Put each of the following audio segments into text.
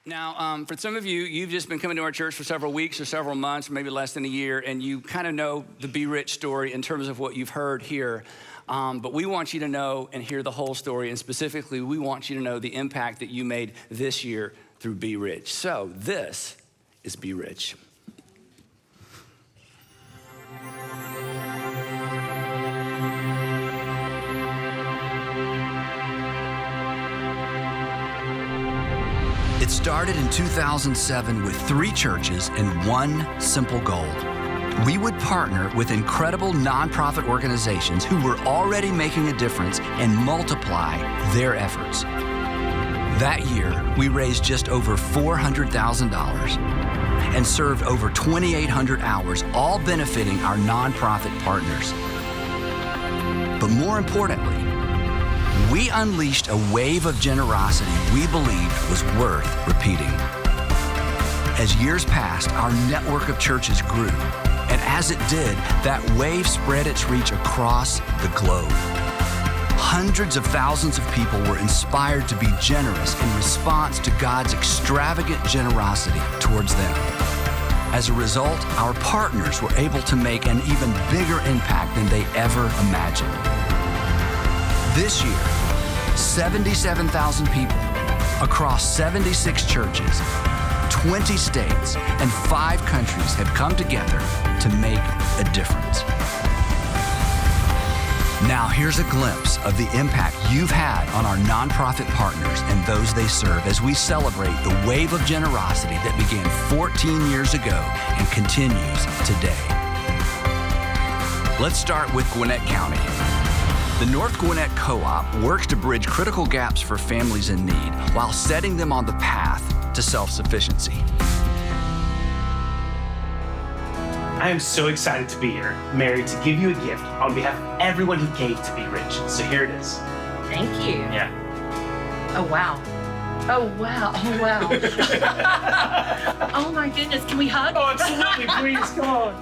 Now, for some of you, you've just been coming to our church for several weeks or several months, or maybe less than a year, and you kind of know the Be Rich story in terms of what you've heard here. But we want you to know and hear the whole story, and specifically, we want you to know the impact that you made this year through Be Rich. So this is Be Rich. It started in 2007 with 3 churches and one simple goal. We would partner with incredible nonprofit organizations who were already making a difference and multiply their efforts. That year, we raised just over $400,000 and served over 2,800 hours, all benefiting our nonprofit partners. But more importantly, we unleashed a wave of generosity we believed was worth repeating. As years passed, our network of churches grew, and as it did, that wave spread its reach across the globe. Hundreds of thousands of people were inspired to be generous in response to God's extravagant generosity towards them. As a result, our partners were able to make an even bigger impact than they ever imagined. This year, 77,000 people across 76 churches, 20 states, and 5 countries have come together to make a difference. Now here's a glimpse of the impact you've had on our nonprofit partners and those they serve as we celebrate the wave of generosity that began 14 years ago and continues today. Let's start with Gwinnett County. The North Gwinnett Co-op works to bridge critical gaps for families in need while setting them on the path to self-sufficiency. I am so excited to be here, Mary, to give you a gift on behalf of everyone who gave to Be Rich. So here it is. Thank you. Yeah. Oh, wow. Oh, wow. Oh, wow. Oh, my goodness. Can we hug? Oh, absolutely. Please, come on.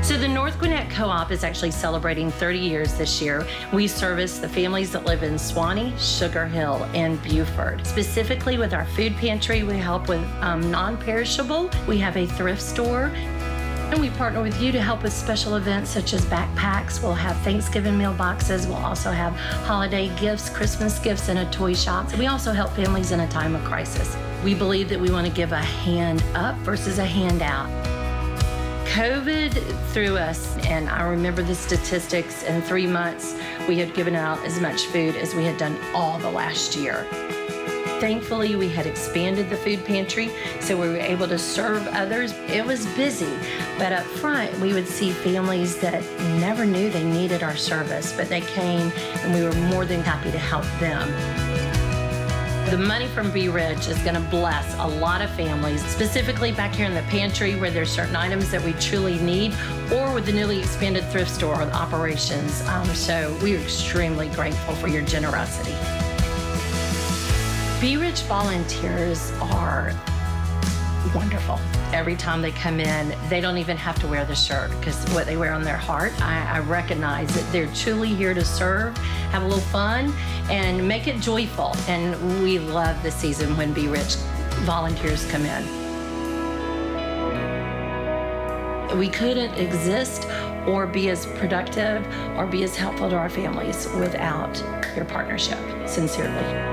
So the North Gwinnett Co-op is actually celebrating 30 years this year. We service the families that live in Swanee, Sugar Hill, and Beaufort. Specifically with our food pantry, we help with non-perishable. We have a thrift store. And we partner with you to help with special events such as backpacks. We'll have Thanksgiving meal boxes. We'll also have holiday gifts, Christmas gifts, and a toy shop. We also help families in a time of crisis. We believe that we want to give a hand up versus a handout. COVID threw us, and I remember the statistics. In 3 months, we had given out as much food as we had done all the last year. Thankfully, we had expanded the food pantry, so we were able to serve others. It was busy, but up front, we would see families that never knew they needed our service, but they came, and we were more than happy to help them. The money from Be Rich is going to bless a lot of families, specifically back here in the pantry where there's certain items that we truly need, or with the newly expanded thrift store operations. So we are extremely grateful for your generosity. Be Rich volunteers are wonderful. Every time they come in, they don't even have to wear the shirt because what they wear on their heart, I recognize that they're truly here to serve, have a little fun, and make it joyful. And we love the season when Be Rich volunteers come in. We couldn't exist or be as productive or be as helpful to our families without your partnership, sincerely.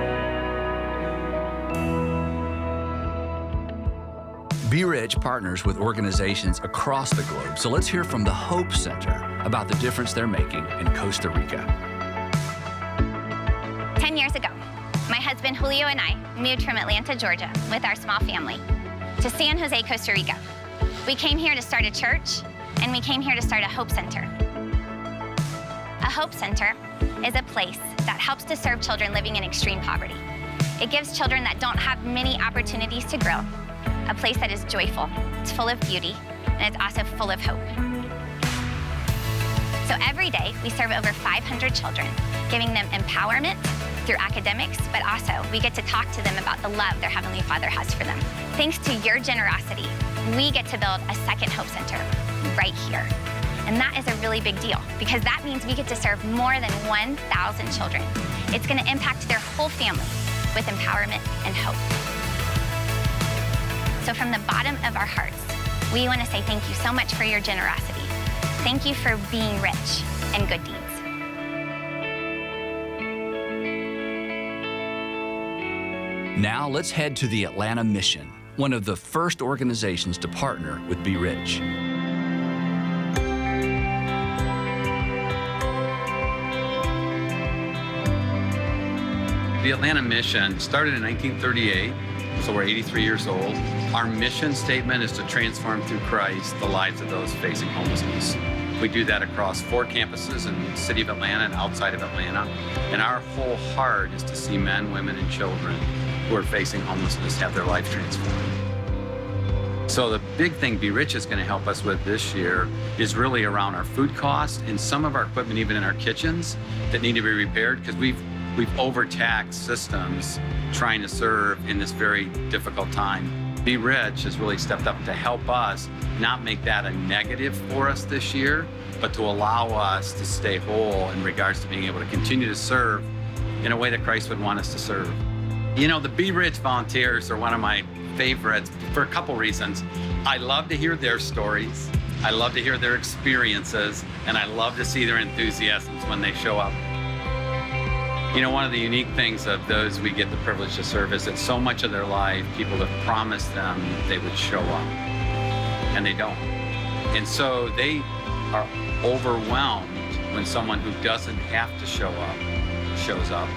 Be Rich partners with organizations across the globe. So let's hear from the Hope Center about the difference they're making in Costa Rica. 10 years ago, my husband Julio and I moved from Atlanta, Georgia with our small family to San Jose, Costa Rica. We came here to start a church, and we came here to start a Hope Center. A Hope Center is a place that helps to serve children living in extreme poverty. It gives children that don't have many opportunities to grow a place that is joyful, it's full of beauty, and it's also full of hope. So every day, we serve over 500 children, giving them empowerment through academics, but also we get to talk to them about the love their Heavenly Father has for them. Thanks to your generosity, we get to build a second Hope Center right here. And that is a really big deal because that means we get to serve more than 1,000 children. It's going to impact their whole family with empowerment and hope. So from the bottom of our hearts, we want to say thank you so much for your generosity. Thank you for being rich in good deeds. Now let's head to the Atlanta Mission, one of the first organizations to partner with Be Rich. The Atlanta Mission started in 1938, so we're 83 years old. Our mission statement is to transform through Christ the lives of those facing homelessness. We do that across 4 campuses in the city of Atlanta and outside of Atlanta. And our whole heart is to see men, women, and children who are facing homelessness have their life transformed. So the big thing Be Rich is going to help us with this year is really around our food costs and some of our equipment even in our kitchens that need to be repaired because we've overtaxed systems trying to serve in this very difficult time. Be Rich has really stepped up to help us not make that a negative for us this year, but to allow us to stay whole in regards to being able to continue to serve in a way that Christ would want us to serve. You know, the Be Rich volunteers are one of my favorites for a couple reasons. I love to hear their stories. I love to hear their experiences, and I love to see their enthusiasms when they show up. You know, one of the unique things of those we get the privilege to serve is that so much of their life, people have promised them they would show up, and they don't. And so they are overwhelmed when someone who doesn't have to show up shows up.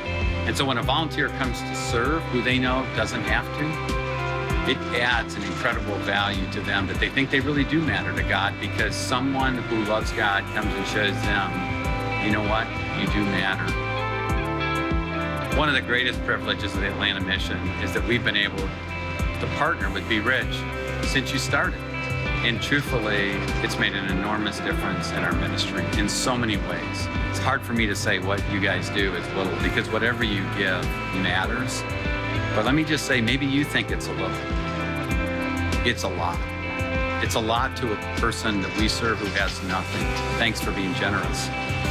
And so when a volunteer comes to serve who they know doesn't have to, it adds an incredible value to them that they think they really do matter to God because someone who loves God comes and shows them, you know what, you do matter. One of the greatest privileges of the Atlanta Mission is that we've been able to partner with Be Rich since you started. And truthfully, it's made an enormous difference in our ministry in so many ways. It's hard for me to say what you guys do is little because whatever you give matters. But let me just say, maybe you think it's a little. It's a lot. It's a lot to a person that we serve who has nothing. Thanks for being generous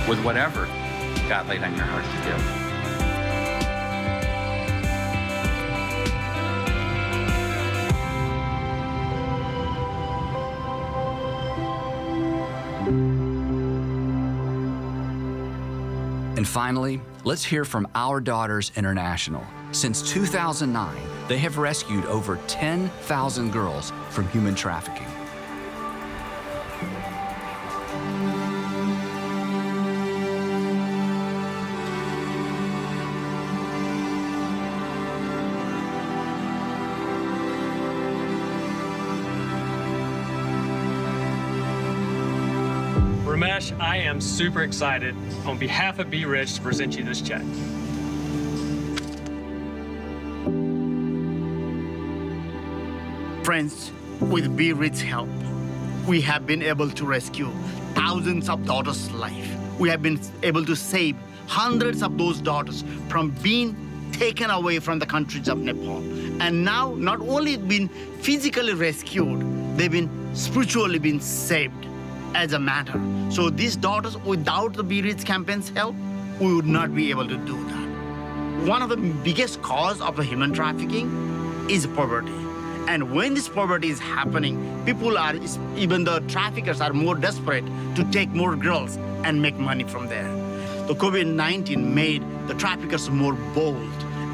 with whatever God laid on your heart to give. And finally, let's hear from Our Daughters International. Since 2009, they have rescued over 10,000 girls from human trafficking. Ramesh, I am super excited on behalf of Be Rich to present you this check. Friends, with Be Rich's help, we have been able to rescue thousands of daughters' lives. We have been able to save hundreds of those daughters from being taken away from the countries of Nepal. And now, not only been physically rescued, they've been spiritually been saved as a matter. So these daughters, without the Be Rich campaign's help, we would not be able to do that. One of the biggest cause of the human trafficking is poverty. And when this poverty is happening, people are, even the traffickers are more desperate to take more girls and make money from there. The COVID-19 made the traffickers more bold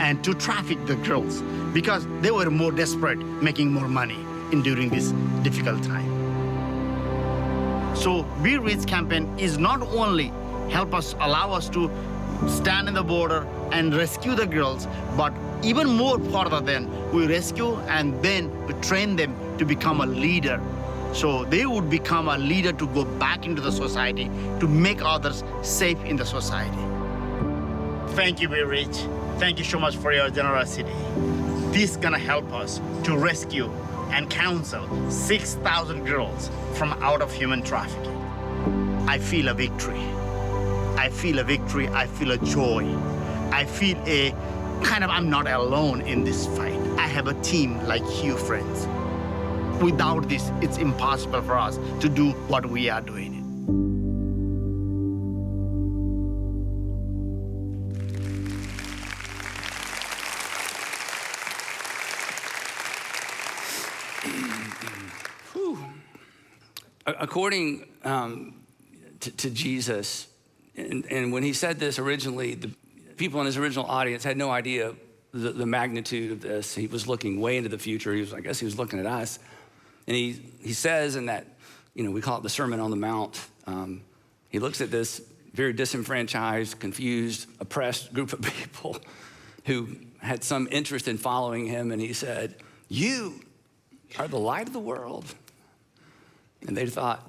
and to traffic the girls because they were more desperate, making more money during this difficult time. So Be Rich campaign is not only allow us to stand in the border and rescue the girls, but even more further than we rescue and then we train them to become a leader. So they would become a leader to go back into the society, to make others safe in the society. Thank you, Be Rich. Thank you so much for your generosity. This is gonna help us to rescue and counsel 6,000 girls from out of human trafficking. I feel a victory. I feel a victory, I feel a joy. I feel I'm not alone in this fight. I have a team like you, friends. Without this, it's impossible for us to do what we are doing. According to Jesus, and when he said this originally, the people in his original audience had no idea the magnitude of this. He was looking way into the future. I guess he was looking at us. And he says in that, we call it the Sermon on the Mount, he looks at this very disenfranchised, confused, oppressed group of people who had some interest in following him, and he said, "You are the light of the world." And they thought,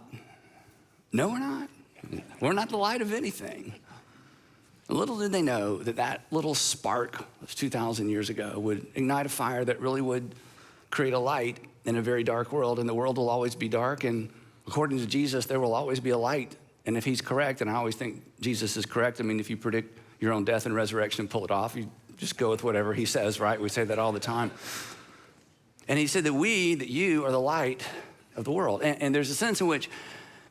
"No, we're not. We're not the light of anything." Little did they know that little spark of 2,000 years ago would ignite a fire that really would create a light in a very dark world, and the world will always be dark, and according to Jesus, there will always be a light. And if he's correct, and I always think Jesus is correct, I mean, if you predict your own death and resurrection and pull it off, you just go with whatever he says, right? We say that all the time. And he said that you are the light of the world. And there's a sense in which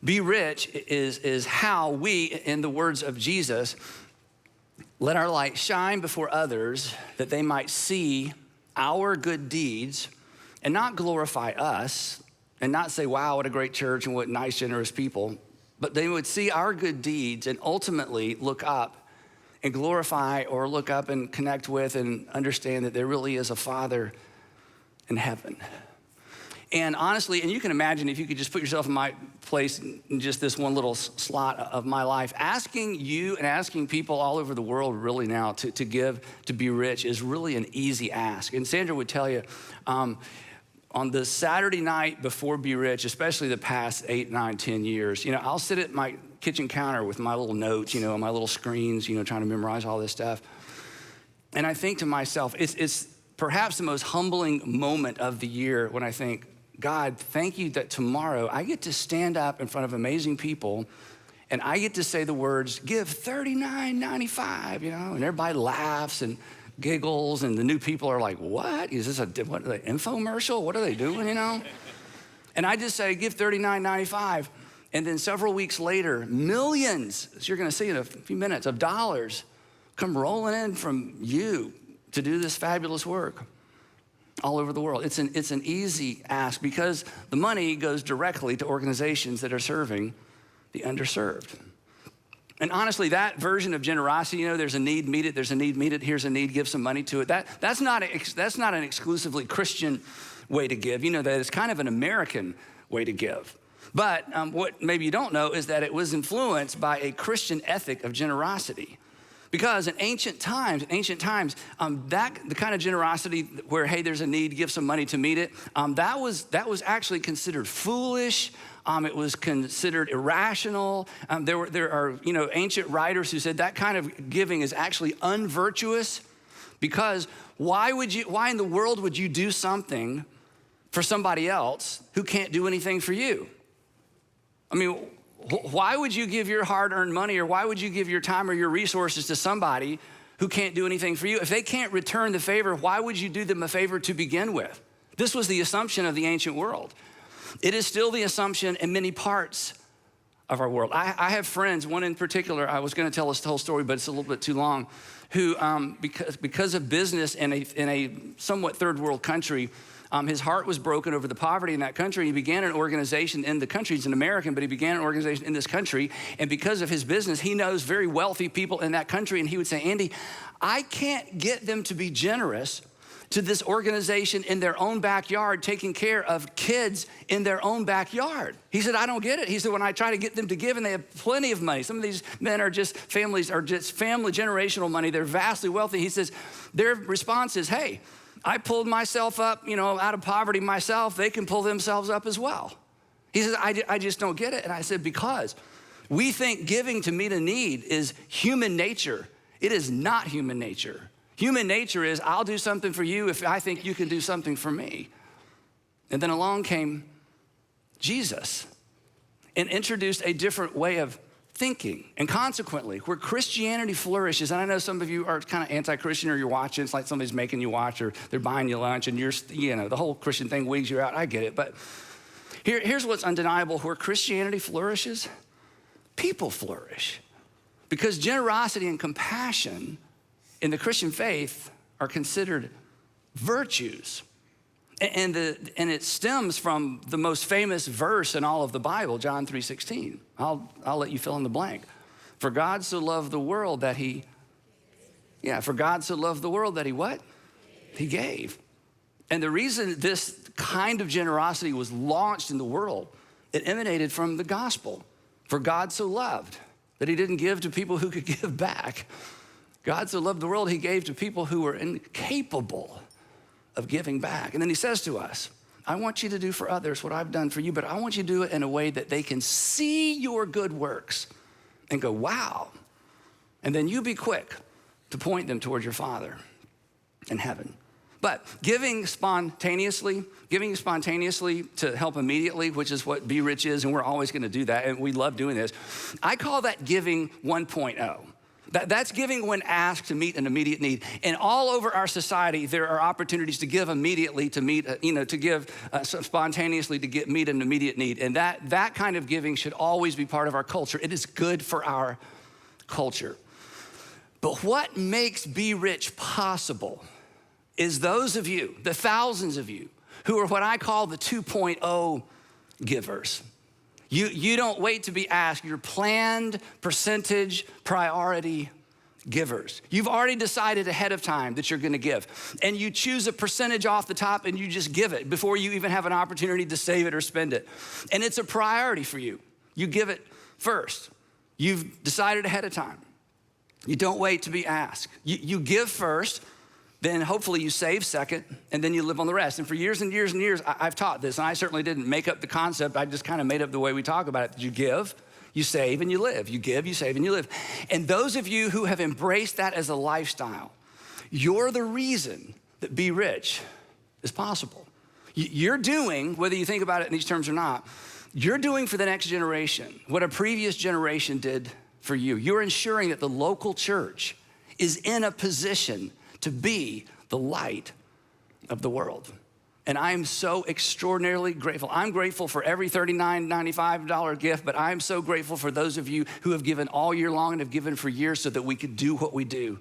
be rich is how we, in the words of Jesus, let our light shine before others that they might see our good deeds and not glorify us and not say, wow, what a great church and what nice, generous people, but they would see our good deeds and ultimately look up and glorify or look up and connect with and understand that there really is a Father in heaven. And honestly, and you can imagine if you could just put yourself in my place in just this one little slot of my life, asking you and asking people all over the world really now to give, to be rich is really an easy ask. And Sandra would tell you, on the Saturday night before Be Rich, especially the past 8, 9, 10 years, I'll sit at my kitchen counter with my little notes, my little screens, trying to memorize all this stuff. And I think to myself, it's perhaps the most humbling moment of the year when I think, God, thank you that tomorrow I get to stand up in front of amazing people and I get to say the words, give $39.95, and everybody laughs and giggles, and the new people are like, what? Is this an infomercial? What are they doing, And I just say, give $39.95. And then several weeks later, millions, as you're gonna see in a few minutes, of dollars come rolling in from you to do this fabulous work all over the world. It's an easy ask because the money goes directly to organizations that are serving the underserved. And honestly, that version of generosity, there's a need, meet it. There's a need, meet it. Here's a need, give some money to it. That's not an exclusively Christian way to give. That it's kind of an American way to give. But what maybe you don't know is that it was influenced by a Christian ethic of generosity. Because in ancient times, the kind of generosity where, hey, there's a need, give some money to meet it, that was actually considered foolish. It was considered irrational. There are ancient writers who said that kind of giving is actually unvirtuous, because why in the world would you do something for somebody else who can't do anything for you? I mean, why would you give your hard-earned money, or why would you give your time or your resources to somebody who can't do anything for you? If they can't return the favor, why would you do them a favor to begin with? This was the assumption of the ancient world. It is still the assumption in many parts of our world. I have friends, one in particular, I was gonna tell this whole story, but it's a little bit too long, who, because of business in a somewhat third world country, his heart was broken over the poverty in that country. He began an organization in the country. He's an American, but he began an organization in this country. And because of his business, he knows very wealthy people in that country. And he would say, Andy, I can't get them to be generous to this organization in their own backyard, taking care of kids in their own backyard. He said, I don't get it. He said, when I try to get them to give, and they have plenty of money. Some of these men are just family generational money. They're vastly wealthy. He says, their response is, hey, I pulled myself up, out of poverty myself. They can pull themselves up as well. He says, I just don't get it. And I said, because we think giving to meet a need is human nature. It is not human nature. Human nature is, I'll do something for you if I think you can do something for me. And then along came Jesus and introduced a different way of thinking. And consequently, where Christianity flourishes, and I know some of you are kind of anti-Christian, or you're watching, it's like somebody's making you watch, or they're buying you lunch, and the whole Christian thing wigs you out. I get it, but here's what's undeniable. Where Christianity flourishes, people flourish. Because generosity and compassion in the Christian faith are considered virtues. And it stems from the most famous verse in all of the Bible, John 3:16. I'll let you fill in the blank. For God so loved the world that he what? He gave. And the reason this kind of generosity was launched in the world, it emanated from the gospel. For God so loved that he didn't give to people who could give back. God so loved the world, he gave to people who were incapable of giving back. And then he says to us, I want you to do for others what I've done for you, but I want you to do it in a way that they can see your good works and go, wow. And then you be quick to point them toward your Father in heaven. But giving spontaneously to help immediately, which is what Be Rich is, and we're always gonna do that, and we love doing this. I call that giving 1.0. That's giving when asked to meet an immediate need. And all over our society, there are opportunities to give immediately, to meet, to give spontaneously to meet an immediate need. And that kind of giving should always be part of our culture. It is good for our culture. But what makes Be Rich possible is those of you, the thousands of you, who are what I call the 2.0 givers. You don't wait to be asked. You're planned, percentage, priority givers. You've already decided ahead of time that you're gonna give. And you choose a percentage off the top and you just give it before you even have an opportunity to save it or spend it. And it's a priority for you. You give it first. You've decided ahead of time. You don't wait to be asked. You give first, then hopefully you save second, and then you live on the rest. And for years and years and years, I've taught this, and I certainly didn't make up the concept. I just kind of made up the way we talk about it. That you give, you save, and you live. You give, you save, and you live. And those of you who have embraced that as a lifestyle, you're the reason that Be Rich is possible. You're doing, whether you think about it in these terms or not, you're doing for the next generation what a previous generation did for you. You're ensuring that the local church is in a position to be the light of the world. And I am so extraordinarily grateful. I'm grateful for every $39.95 gift, but I'm so grateful for those of you who have given all year long and have given for years so that we could do what we do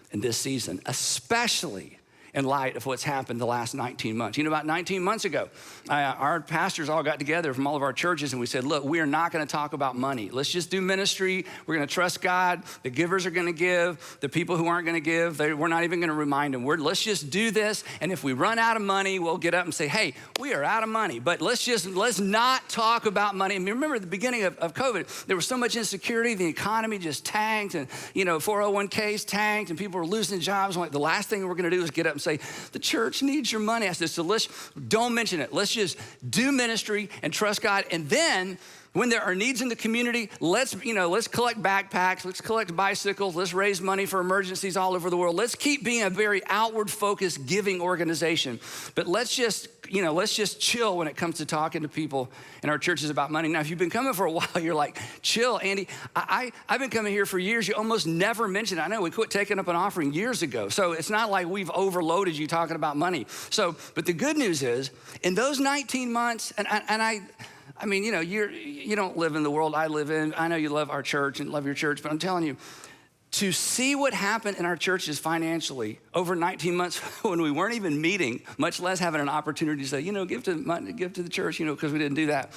in this season, especially in light of what's happened the last 19 months. You know, about 19 months ago, our pastors all got together from all of our churches and we said, look, we are not gonna talk about money. Let's just do ministry. We're gonna trust God. The givers are gonna give. The people who aren't gonna give, we're not even gonna remind them. Let's just do this. And if we run out of money, we'll get up and say, hey, we are out of money. But let's not talk about money. I mean, remember at the beginning of COVID, there was so much insecurity. The economy just tanked and 401ks tanked and people were losing jobs. I'm like, the last thing we're gonna do is get up and say, the church needs your money. I said, so don't mention it. Let's just do ministry and trust God. And then when there are needs in the community, let's collect backpacks, let's collect bicycles, let's raise money for emergencies all over the world. Let's keep being a very outward focused giving organization. But let's just chill when it comes to talking to people in our churches about money. Now, if you've been coming for a while, you're like, chill, Andy. I've been coming here for years. You almost never mention it. I know we quit taking up an offering years ago. So it's not like we've overloaded you talking about money. But the good news is in those 19 months, I mean, you don't live in the world I live in. I know you love our church and love your church, but I'm telling you, to see what happened in our churches financially over 19 months when we weren't even meeting, much less having an opportunity to say, give to the church, because we didn't do that.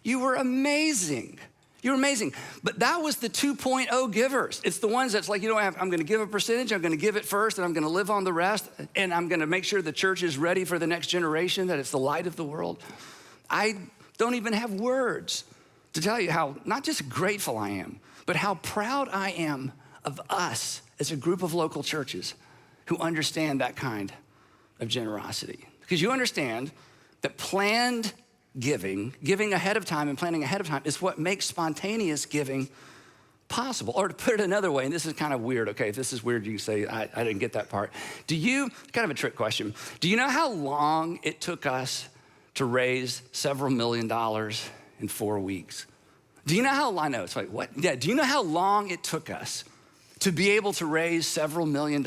You were amazing. You were amazing. But that was the 2.0 givers. It's the ones that's like, I'm gonna give a percentage, I'm gonna give it first, and I'm gonna live on the rest, and I'm gonna make sure the church is ready for the next generation, that it's the light of the world. I don't even have words to tell you how not just grateful I am, but how proud I am of us as a group of local churches who understand that kind of generosity. Because you understand that planned giving ahead of time and planning ahead of time is what makes spontaneous giving possible. Or to put it another way, and this is kind of weird, okay, if this is weird, you can say, I didn't get that part. Kind of a trick question, do you know how long it took us to raise several $1 million in 4 weeks? Do you know how, I know, it's like, what? Yeah, do you know how long it took us to be able to raise several $1 million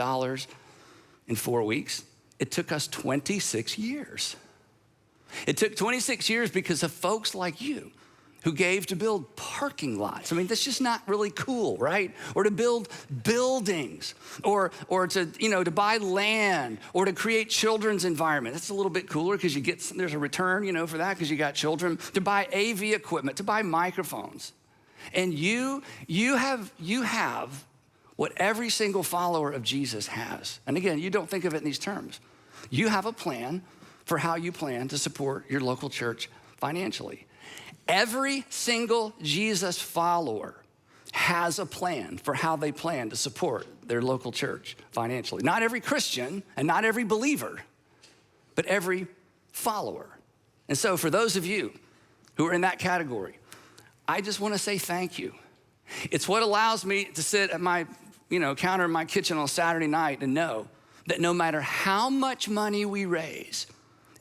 in 4 weeks? It took us 26 years. It took 26 years because of folks like you who gave to build parking lots. I mean, that's just not really cool, right? Or to build buildings, or to, to buy land, or to create children's environment. That's a little bit cooler because there's a return, for that because you got children. To buy AV equipment, to buy microphones. And you have what every single follower of Jesus has. And again, you don't think of it in these terms. You have a plan for how you plan to support your local church financially. Every single Jesus follower has a plan for how they plan to support their local church financially. Not every Christian and not every believer, but every follower. And so for those of you who are in that category, I just want to say thank you. It's what allows me to sit at my counter in my kitchen on Saturday night and know that no matter how much money we raise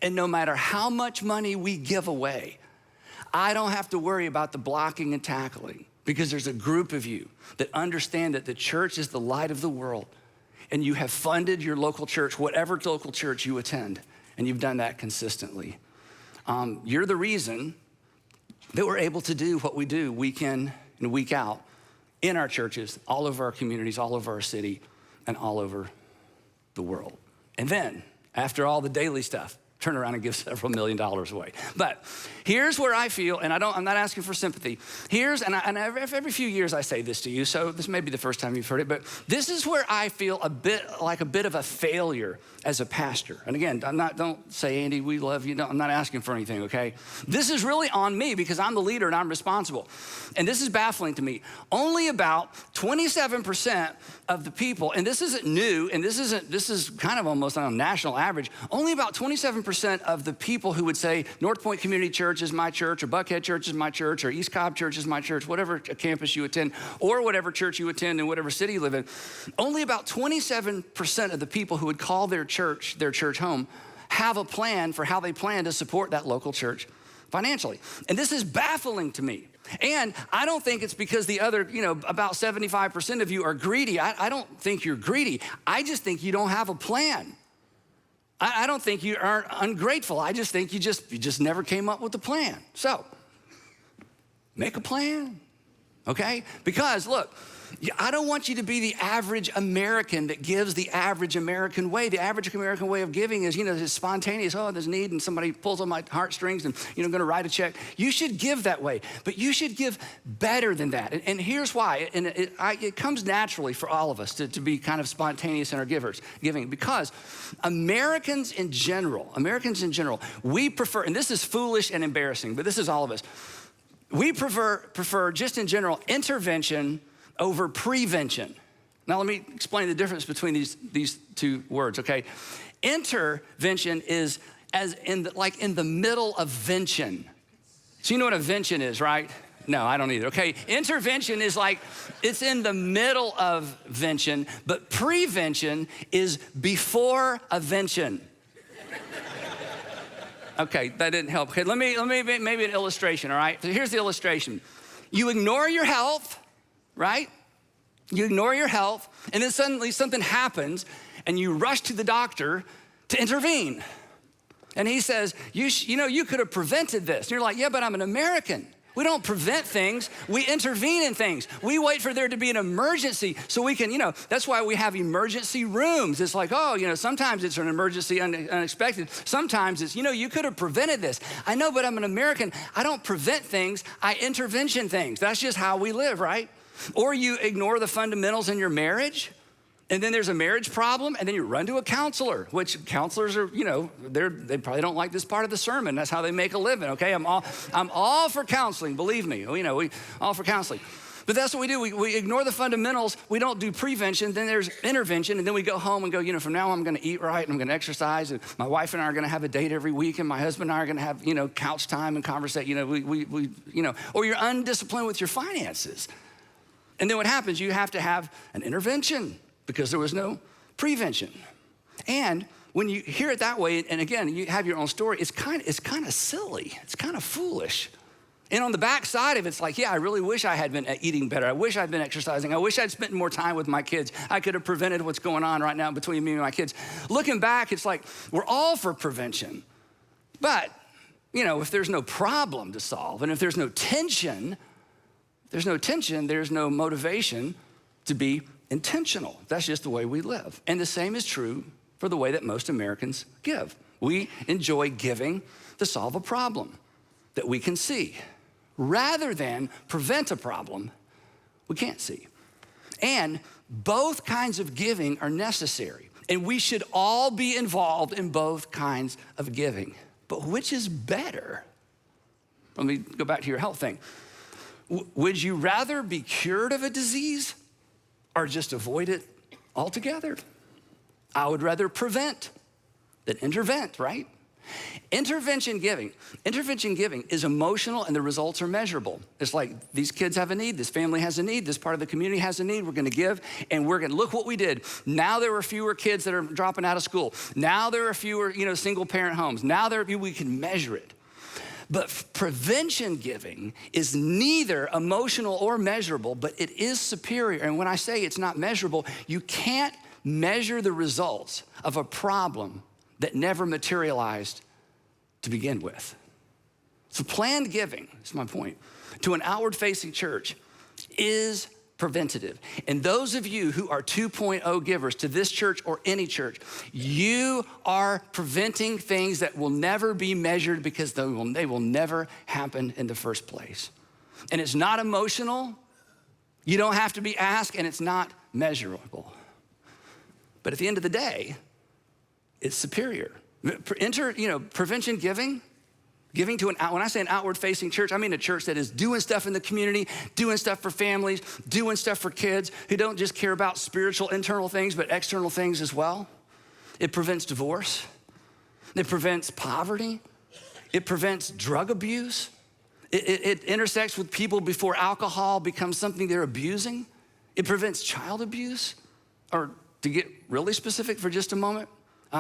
and no matter how much money we give away, I don't have to worry about the blocking and tackling because there's a group of you that understand that the church is the light of the world and you have funded your local church, whatever local church you attend, and you've done that consistently. You're the reason that we're able to do what we do week in and week out in our churches, all over our communities, all over our city, and all over the world. And then, after all the daily stuff, turn around and give several $1 million away. But here's where I feel, and I'm not asking for sympathy. Every few years I say this to you, so this may be the first time you've heard it, but this is where I feel a bit of a failure as a pastor. And again, don't say, Andy, we love you. I'm not asking for anything, okay? This is really on me because I'm the leader and I'm responsible. And this is baffling to me. Only about 27% of the people, and this isn't new, and this is kind of almost on a national average, only about 27% of the people who would say North Point Community Church is my church, or Buckhead Church is my church, or East Cobb Church is my church, whatever campus you attend, or whatever church you attend in whatever city you live in, only about 27% of the people who would call their church home have a plan for how they plan to support that local church financially. And this is baffling to me. And I don't think it's because the other, about 75% of you are greedy. I don't think you're greedy. I just think you don't have a plan. I don't think you are ungrateful. I just think you just never came up with a plan. So, make a plan, okay? Because look, I don't want you to be the average American that gives the average American way. The average American way of giving is, is spontaneous. Oh, there's need and somebody pulls on my heartstrings and, going to write a check. You should give that way, but you should give better than that. And here's why. And it comes naturally for all of us to be kind of spontaneous in our giving, because Americans in general, we prefer, and this is foolish and embarrassing, but this is all of us. We prefer just in general intervention over prevention. Now let me explain the difference between these two words, okay? Intervention is in the middle of vention. So you know what a vention is, right? No, I don't either, okay? Intervention is it's in the middle of vention, but prevention is before a vention. Okay, that didn't help. Okay, let me maybe an illustration, all right? So here's the illustration. You ignore your health, right? You ignore your health, and then suddenly something happens, and you rush to the doctor to intervene. And he says, you could have prevented this. And you're like, yeah, but I'm an American. We don't prevent things, we intervene in things. We wait for there to be an emergency so we can, that's why we have emergency rooms. It's like, sometimes it's an emergency unexpected. Sometimes it's, you could have prevented this. I know, but I'm an American. I don't prevent things, I intervention things. That's just how we live, right? Or you ignore the fundamentals in your marriage, and then there's a marriage problem, and then you run to a counselor, which counselors are, they probably don't like this part of the sermon. That's how they make a living, okay? I'm all for counseling, believe me. We all for counseling. But that's what we do. We ignore the fundamentals. We don't do prevention. Then there's intervention, and then we go home and go, from now on I'm going to eat right, and I'm going to exercise, and my wife and I are going to have a date every week, and my husband and I are going to have, couch time and conversate. Or you're undisciplined with your finances. And then what happens? You have to have an intervention because there was no prevention. And when you hear it that way, and again, you have your own story, it's kind of silly. It's kind of foolish. And on the back side of it, it's like, yeah, I really wish I had been eating better. I wish I'd been exercising. I wish I'd spent more time with my kids. I could have prevented what's going on right now between me and my kids. Looking back, it's like we're all for prevention. But if there's no problem to solve, and if there's no tension, there's no motivation to be intentional. That's just the way we live. And the same is true for the way that most Americans give. We enjoy giving to solve a problem that we can see, rather than prevent a problem we can't see. And both kinds of giving are necessary, and we should all be involved in both kinds of giving. But which is better? Let me go back to your health thing. Would you rather be cured of a disease or just avoid it altogether? I would rather prevent than intervent, right? Intervention giving is emotional, and the results are measurable. It's like, these kids have a need, this family has a need, this part of the community has a need, we're gonna give, and we're gonna, look what we did. Now there are fewer kids that are dropping out of school. Now there are fewer, single parent homes. Now we can measure it. But prevention giving is neither emotional or measurable, but it is superior. And when I say it's not measurable, you can't measure the results of a problem that never materialized to begin with. So planned giving, that's my point, to an outward-facing church is preventative. And those of you who are 2.0 givers to this church or any church, you are preventing things that will never be measured because they will never happen in the first place. And it's not emotional, you don't have to be asked, and it's not measurable. But at the end of the day, it's superior. Prevention giving to when I say an outward-facing church, I mean a church that is doing stuff in the community, doing stuff for families, doing stuff for kids who don't just care about spiritual internal things, but external things as well. It prevents divorce. It prevents poverty. It prevents drug abuse. It intersects with people before alcohol becomes something they're abusing. It prevents child abuse. Or to get really specific for just a moment,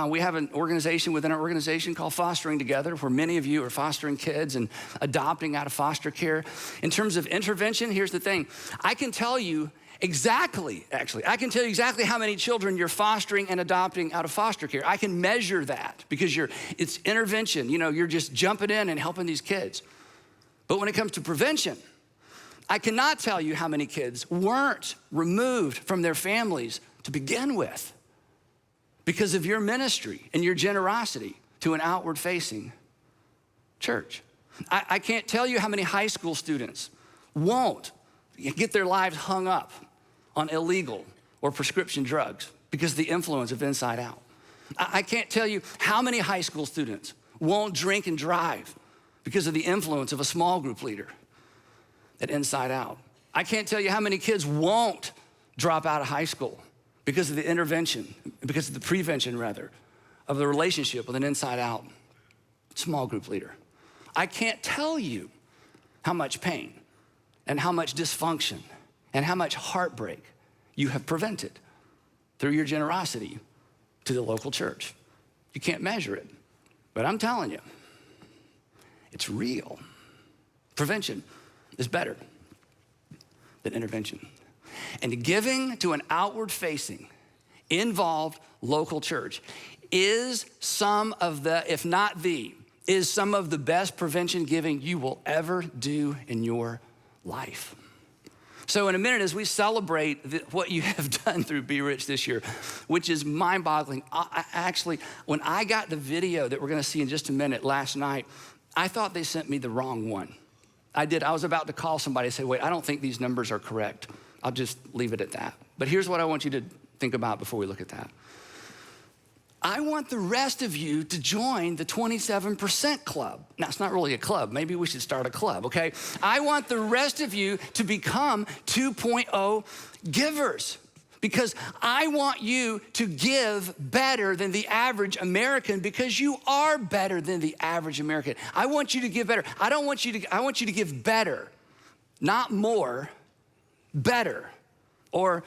we have an organization within our organization called Fostering Together, where many of you are fostering kids and adopting out of foster care. In terms of intervention, here's the thing. I can tell you exactly how many children you're fostering and adopting out of foster care. I can measure that because it's intervention. You're just jumping in and helping these kids. But when it comes to prevention, I cannot tell you how many kids weren't removed from their families to begin with because of your ministry and your generosity to an outward-facing church. I can't tell you how many high school students won't get their lives hung up on illegal or prescription drugs because of the influence of Inside Out. I can't tell you how many high school students won't drink and drive because of the influence of a small group leader at Inside Out. I can't tell you how many kids won't drop out of high school because of the intervention, because of the prevention rather, of the relationship with an Inside Out small group leader. I can't tell you how much pain and how much dysfunction and how much heartbreak you have prevented through your generosity to the local church. You can't measure it, but I'm telling you, it's real. Prevention is better than intervention. And giving to an outward-facing, involved local church is some of the, if not the, is some of the best prevention giving you will ever do in your life. So in a minute, as we celebrate what you have done through Be Rich this year, which is mind-boggling. Actually, when I got the video that we're gonna see in just a minute last night, I thought they sent me the wrong one. I did. I was about to call somebody and say, wait, I don't think these numbers are correct. I'll just leave it at that. But here's what I want you to think about before we look at that. I want the rest of you to join the 27% club. Now, it's not really a club. Maybe we should start a club, okay? I want the rest of you to become 2.0 givers because I want you to give better than the average American because you are better than the average American. I want you to give better. I want you to give better, not more, better. Or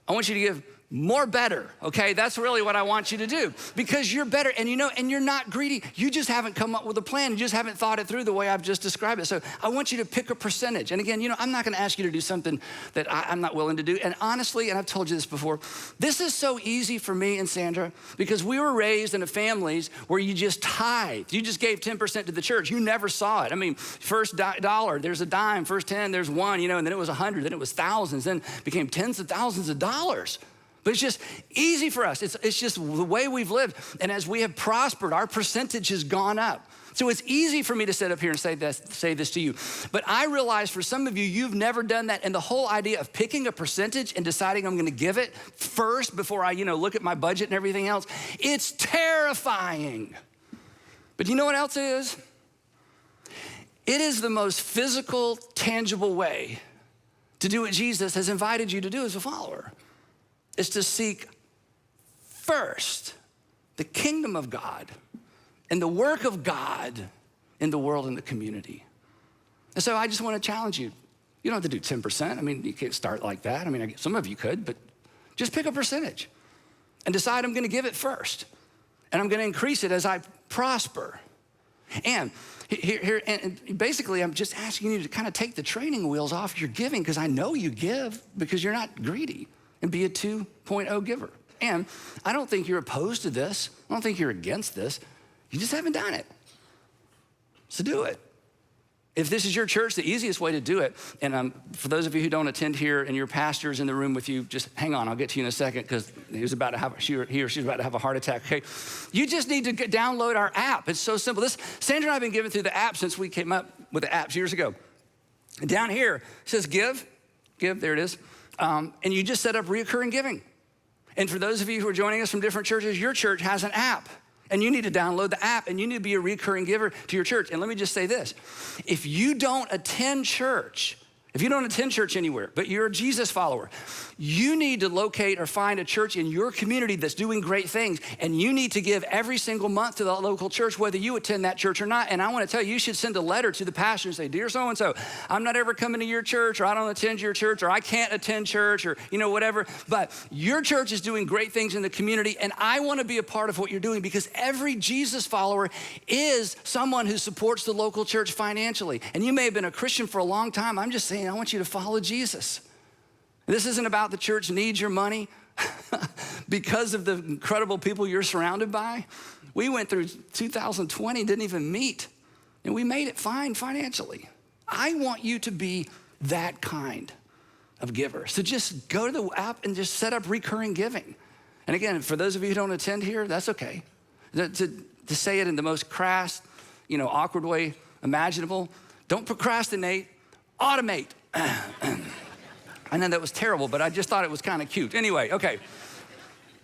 I want you to give more better, okay? That's really what I want you to do because you're better and and you're not greedy. You just haven't come up with a plan. You just haven't thought it through the way I've just described it. So I want you to pick a percentage. And again, I'm not gonna ask you to do something that I'm not willing to do. And honestly, and I've told you this before, this is so easy for me and Sandra because we were raised in a families where you just tithe. You just gave 10% to the church. You never saw it. I mean, first dollar, there's a dime, first 10, there's one, and then it was 100, then it was thousands, then it became tens of thousands of dollars. But it's just easy for us. It's just the way we've lived. And as we have prospered, our percentage has gone up. So it's easy for me to sit up here and say this to you. But I realize for some of you, you've never done that. And the whole idea of picking a percentage and deciding I'm gonna give it first before I look at my budget and everything else, it's terrifying. But you know what else it is? It is the most physical, tangible way to do what Jesus has invited you to do as a follower. Is to seek first the kingdom of God and the work of God in the world and the community. And so I just want to challenge you. You don't have to do 10%. I mean, you can't start like that. I mean, some of you could, but just pick a percentage and decide I'm going to give it first. And I'm going to increase it as I prosper. And and basically, I'm just asking you to kind of take the training wheels off your giving because I know you give because you're not greedy. And be a 2.0 giver. And I don't think you're opposed to this. I don't think you're against this. You just haven't done it. So do it. If this is your church, the easiest way to do it, and for those of you who don't attend here and your pastor's in the room with you, just hang on, I'll get to you in a second because he or she's about to have a heart attack, okay? You just need to download our app. It's so simple. Sandra and I have been giving through the app since we came up with the apps years ago. And down here, it says give, there it is. And you just set up recurring giving. And for those of you who are joining us from different churches, your church has an app. And you need to download the app and you need to be a recurring giver to your church. And let me just say this. If you don't attend church anywhere, but you're a Jesus follower, you need to locate or find a church in your community that's doing great things. And you need to give every single month to the local church, whether you attend that church or not. And I want to tell you should send a letter to the pastor and say, dear so-and-so, I'm not ever coming to your church, or I don't attend your church, or I can't attend church, or whatever. But your church is doing great things in the community. And I want to be a part of what you're doing because every Jesus follower is someone who supports the local church financially. And you may have been a Christian for a long time. I'm just saying, I want you to follow Jesus. This isn't about the church needs your money because of the incredible people you're surrounded by. We went through 2020, didn't even meet, and we made it fine financially. I want you to be that kind of giver. So just go to the app and just set up recurring giving. And again, for those of you who don't attend here, that's okay. To say it in the most crass, awkward way imaginable, don't procrastinate, automate. I know that was terrible, but I just thought it was kind of cute. Anyway, okay.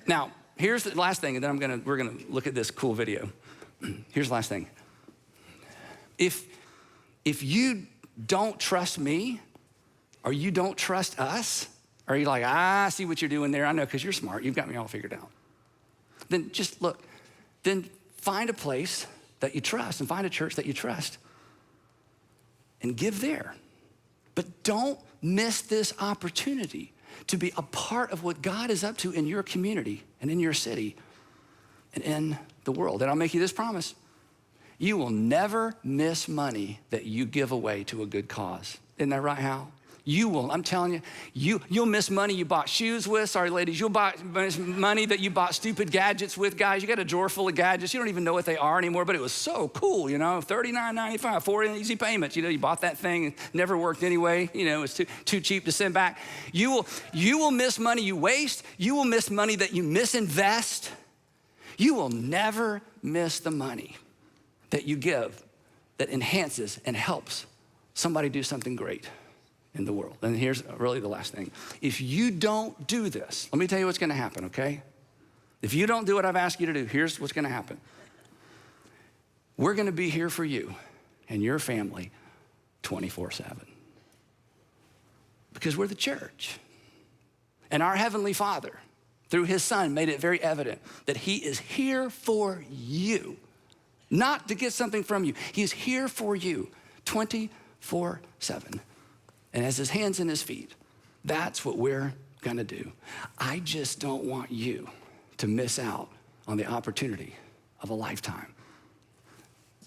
Now, here's the last thing, and then we're gonna look at this cool video. Here's the last thing. If you don't trust me, or you don't trust us, or you're like, I see what you're doing there, I know because you're smart, you've got me all figured out. Then just look, then find a place that you trust and find a church that you trust and give there. But don't miss this opportunity to be a part of what God is up to in your community and in your city and in the world. And I'll make you this promise. You will never miss money that you give away to a good cause. Isn't that right, Hal? You will, I'm telling you, you'll miss money you bought shoes with. Sorry, ladies, you'll miss money that you bought stupid gadgets with. Guys, you got a drawer full of gadgets. You don't even know what they are anymore, but it was so cool, $39.95, 4 easy payments. You bought that thing, it never worked anyway. It was too cheap to send back. You will miss money you waste. You will miss money that you misinvest. You will never miss the money that you give that enhances and helps somebody do something great in the world. And here's really the last thing. If you don't do this, let me tell you what's gonna happen, okay? If you don't do what I've asked you to do, here's what's gonna happen. We're gonna be here for you and your family 24/7. Because we're the church. And our Heavenly Father, through His Son, made it very evident that He is here for you, not to get something from you. He's here for you 24/7. And as His hands and His feet, that's what we're gonna do. I just don't want you to miss out on the opportunity of a lifetime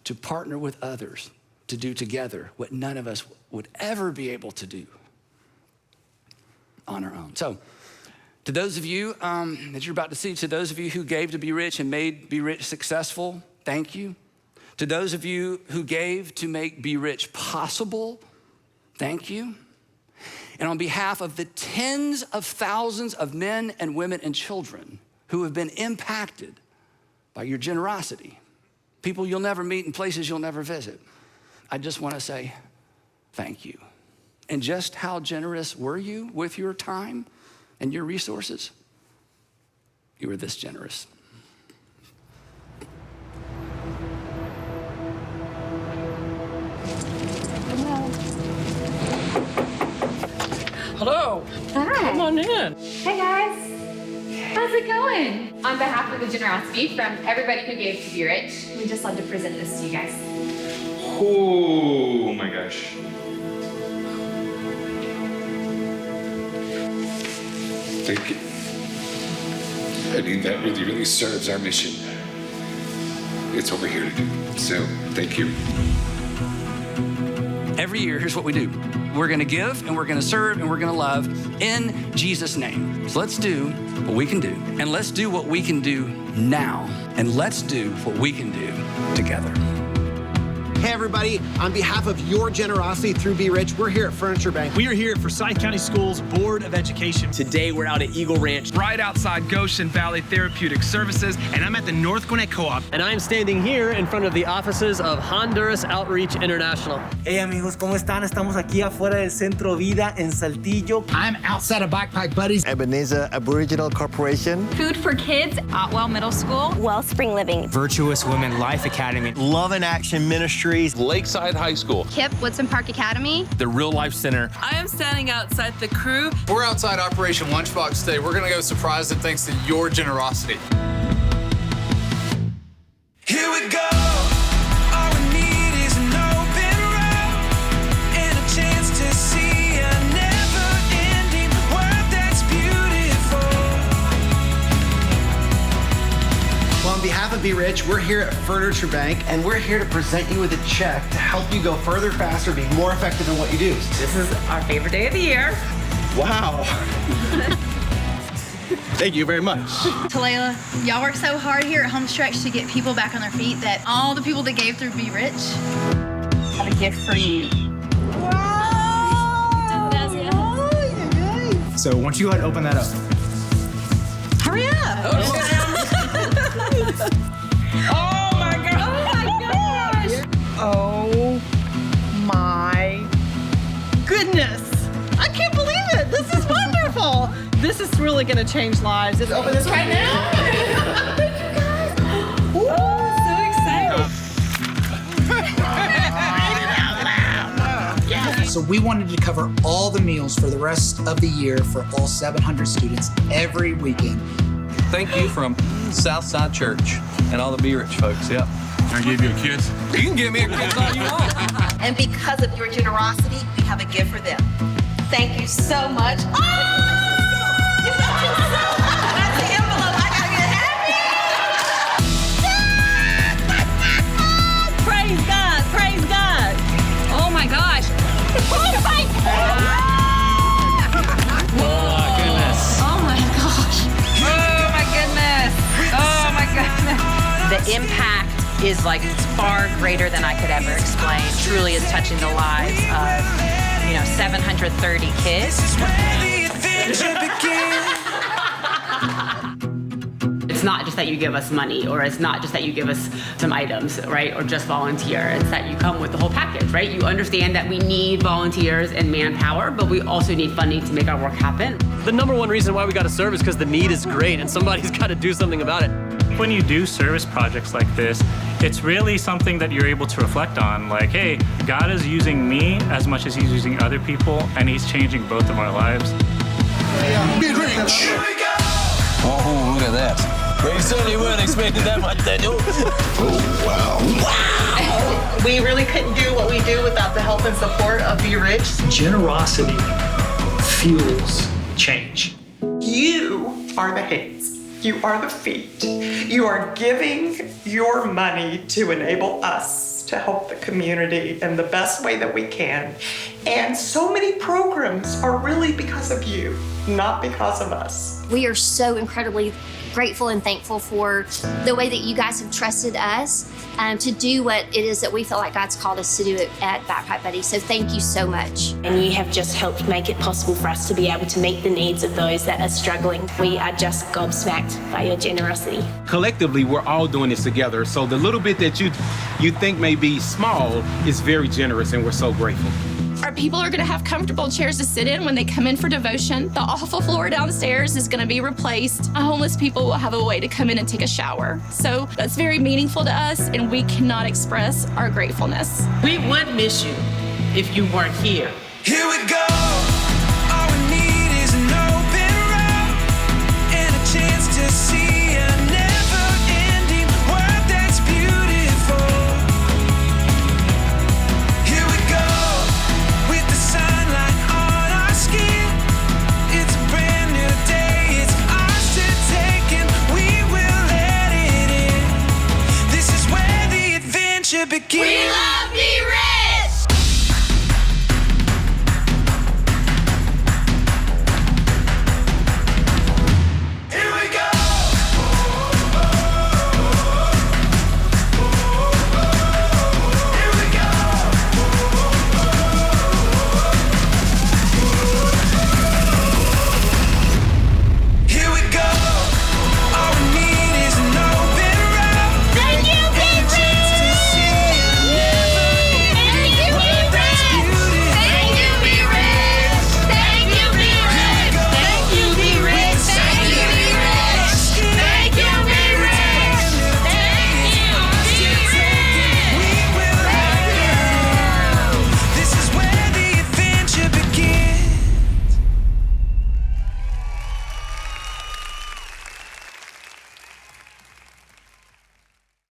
to partner with others to do together what none of us would ever be able to do on our own. So, to those of you that you're about to see, to those of you who gave to Be Rich and made Be Rich successful, thank you. To those of you who gave to make Be Rich possible, thank you. And on behalf of the tens of thousands of men and women and children who have been impacted by your generosity, people you'll never meet and places you'll never visit, I just want to say thank you. And just how generous were you with your time and your resources? You were this generous. Hello. Hi. Come on in. Hey guys. How's it going? On behalf of the generosity from everybody who gave to Be Rich, we just love to present this to you guys. Oh my gosh. Thank you. I mean, that really, really serves our mission. It's what we're here to do. So, thank you. Every year, here's what we do. We're gonna give, and we're gonna serve, and we're gonna love in Jesus' name. So let's do what we can do, and let's do what we can do now, and let's do what we can do together. Hey everybody, on behalf of your generosity through Be Rich, we're here at Furniture Bank. We are here at Forsyth County Schools Board of Education. Today we're out at Eagle Ranch, right outside Goshen Valley Therapeutic Services. And I'm at the North Gwinnett Co-op. And I'm standing here in front of the offices of Honduras Outreach International. Hey amigos, ¿cómo están? Estamos aquí afuera del Centro Vida en Saltillo. I'm outside of Backpack Buddies. Ebenezer Aboriginal Corporation. Food for Kids, Otwell Middle School. Wellspring Living. Virtuous Women Life Academy. Love in Action Ministries. Lakeside High School. KIPP Woodson Park Academy. The Real Life Center. I am standing outside the crew. We're outside Operation Lunchbox today. We're gonna go surprise it thanks to your generosity. Here we go. All we need is an open road and a chance to see a never-ending world that's beautiful. Well, on behalf of Be Rich, we're here at Furniture Bank, and we're here to present you with a check to help you go further, faster, be more effective in what you do. This is our favorite day of the year. Wow. Thank you very much. Talayla, y'all work so hard here at Homestretch to get people back on their feet that all the people that gave through Be Rich have a gift for you. So once you go ahead and open that up. Hurry up. Oh my gosh. Oh my goodness. I can't believe it. This is wonderful. This is really going to change lives. Let's open this right now. Thank you guys. Ooh, so excited. So we wanted to cover all the meals for the rest of the year for all 700 students every weekend. Thank you from Southside Church and all the Be Rich folks. Yep. Can I give you a kiss? You can give me a kiss all you want. And because of your generosity, we have a gift for them. Thank you so much. That's the envelope. I gotta get happy. Praise God. Praise God. Oh my gosh. Oh my goodness. Oh my gosh. Oh my goodness. Oh my goodness. The impact is like far greater than I could ever explain. Truly is touching the lives of, 730 kids. It's not just that you give us money, or it's not just that you give us some items, right? Or just volunteer. It's that you come with the whole package, right? You understand that we need volunteers and manpower, but we also need funding to make our work happen. The number one reason why we got to serve is because the need is great and somebody's got to do something about it. When you do service projects like this, it's really something that you're able to reflect on. Like, hey, God is using me as much as he's using other people, and he's changing both of our lives. Be Rich. Oh, look at that. Well, you certainly weren't expecting that much, Daniel. Oh, wow. We really couldn't do what we do without the help and support of Be Rich. Generosity fuels change. You are the hands. You are the feet. You are giving your money to enable us to help the community in the best way that we can. And so many programs are really because of you, not because of us. We are so incredibly grateful and thankful for the way that you guys have trusted us to do what it is that we feel like God's called us to do at Backpack Buddy. So thank you so much. And you have just helped make it possible for us to be able to meet the needs of those that are struggling. We are just gobsmacked by your generosity. Collectively, we're all doing this together. So the little bit that you think may be small is very generous, and we're so grateful. Our people are going to have comfortable chairs to sit in when they come in for devotion. The awful floor downstairs is going to be replaced. Homeless people will have a way to come in and take a shower. So that's very meaningful to us, and we cannot express our gratefulness. We would miss you if you weren't here. Here we go. All we need is an open road and a chance to see a never-ending world that's beautiful. Here we go. With the sunlight on our skin, it's a brand new day, it's ours to take and we will let it in. This is where the adventure begins. We love Be Rich!